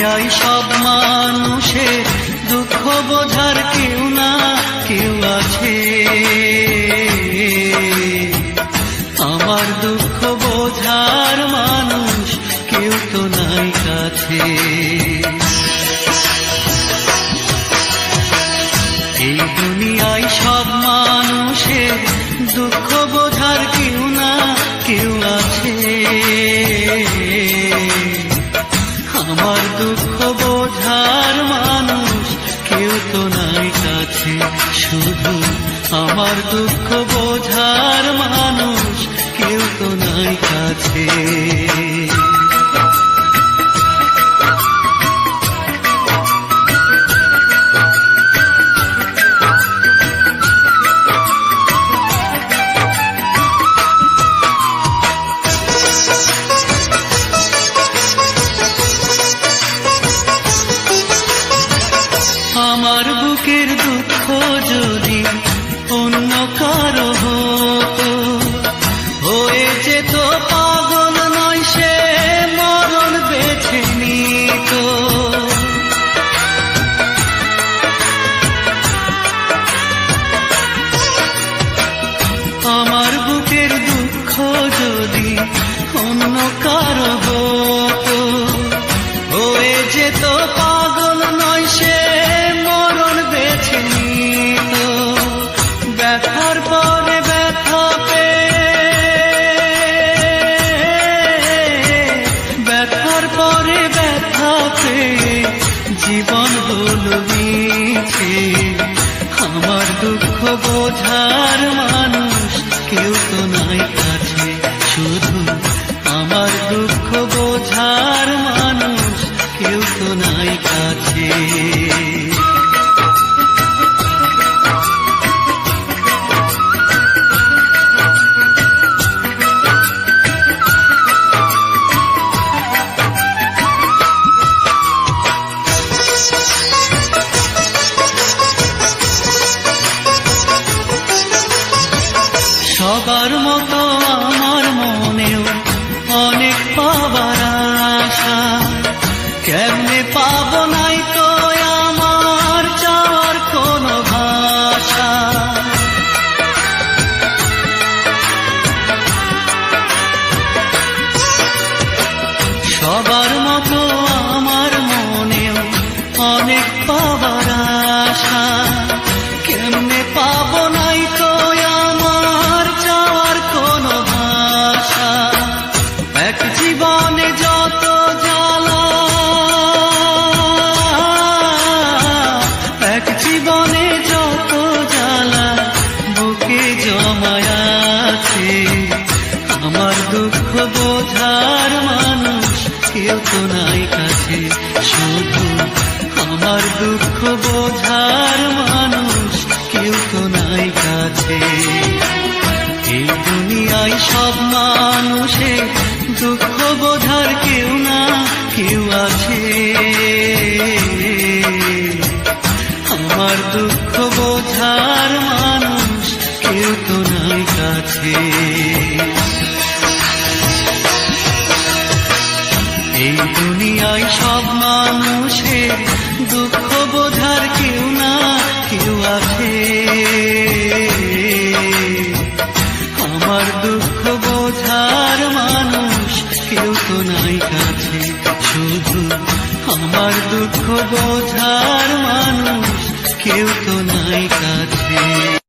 দুনিয়ায় সব মানুষের দুঃখ বোঝার কেউ না কেউ আছে। আমার দুঃখ বোঝার মানুষ কেউ তো নাই কাছে। এই দুনিয়ায় সব মানুষের দুঃখ বোঝার কেউ না কেউ আছে। আমার দুঃখ বোঝার মানুষ কেউ তো নাই কাছে। শুধু আমার দুঃখ বোঝার মানুষ কেউ তো নাই কাছে। আমার বুকের দুঃখ যদি অন্য কারো হতো, হয়ে যেত পাগল নয় সে মরণ বেছে নিত। আমার বুকের দুঃখ যদি অন্য কারো হতো, হয়ে যেত পাগল নয় সে মরণ বেছে নিত। ব্যথার পরে ব্যথা ব্যথার পরে ব্যথা জীবন হলো মিছে। আমার দুঃখ বোঝার মানুষ কেউ তো নাই কাছে। শুধু আমার দুঃখ বোঝার মানুষ কেউ তো নাই কাছে। সবার মতো আমার মনেও অনেক পাবার আশা। কেমনে পাবো নাই তো আমার চাওয়ার কোনো ভাষা। সবার মতো আমার মনেও অনেক পাবার আশা। কেমনে পাবো নাই তো আমার চাওয়ার কোনো ভাষা। এক জীবনে যত জ্বালা, এক জীবনে যত জ্বালা বুকে জমায় আছে। আমার দুঃখ বোঝার মানুষ কেউ তো নাই কাছে। শুধু আমার দুঃখ বোঝার মানুষ কেউ তো নাই কাছে। এই দুনিয়ায় সব মানুষের দুঃখ বোঝার কেউ না কেউ আছে। আমার দুঃখ বোঝার মানুষ কেউ তো নাই কাছে। এই দুনিয়ায় সব মানুষের দুঃখ বোঝার কেউ না কেউ আছে। আমার দুঃখ বোঝার মানুষ কেউ তো নাই কাছে। শুধু আমার দুঃখ বোঝার মানুষ কেউ তো নাই কাছে।